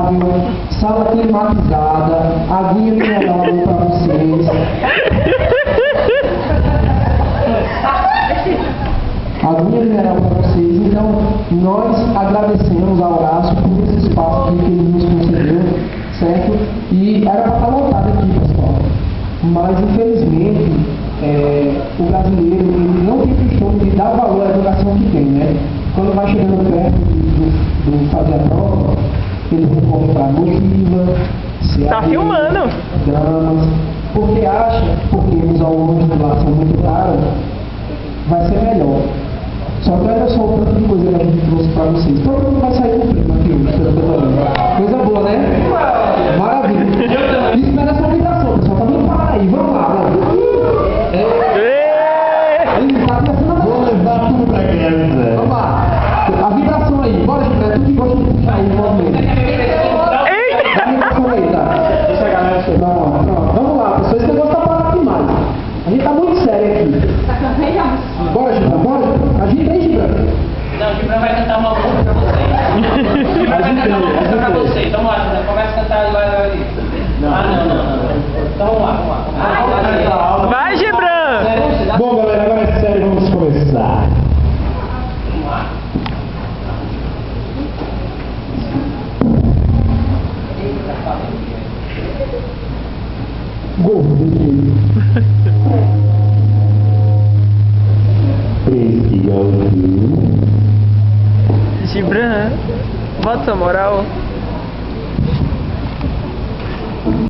confortável, sala climatizada, aguinha mineral para vocês. Aguinha mineral para vocês. Então, nós agradecemos ao Horácio por esse espaço aqui que ele nos concedeu, certo? E era para estar lotado aqui, pessoal. Mas, infelizmente, o brasileiro ele não tem costume de dar valor à educação que tem, né? Quando vai chegando perto do fazer a prova, ele recorre para a mochila, Tá filmando! dramas, porque acha, porque os alunos de lá são muito caros, vai ser melhor. Só que olha só o tanto de coisa que a gente trouxe para vocês. Todo mundo vai sair com o prêmio aqui hoje. Coisa boa, né? Maravilha. Isso merece uma ligação, pessoal. Tá muito para aí. Vamos lá, vamos. Ele tá começando a Vou levar tudo pra casa. Vamos lá. A vibração aí. Bora, gente. É tudo que gosta de puxar aí o movimento. A vibração aí, tá? Deixa a galera chegar. Pronto. Vamos lá, pessoal. Esse negócio tá parado demais. A gente tá muito sério aqui. Bora, Gibran. Bora. Agita aí, Gibran. Não, o Gibran vai cantar uma música pra vocês. Vai cantar uma música pra vocês. Vamos lá, Gibran. Começa a cantar ali. Não. Então vamos lá. Vai, Gibran! Bom, galera, agora é sério, vamos começar. Vamos lá. Gordinho. Fresquinho. Gibran, bota essa moral.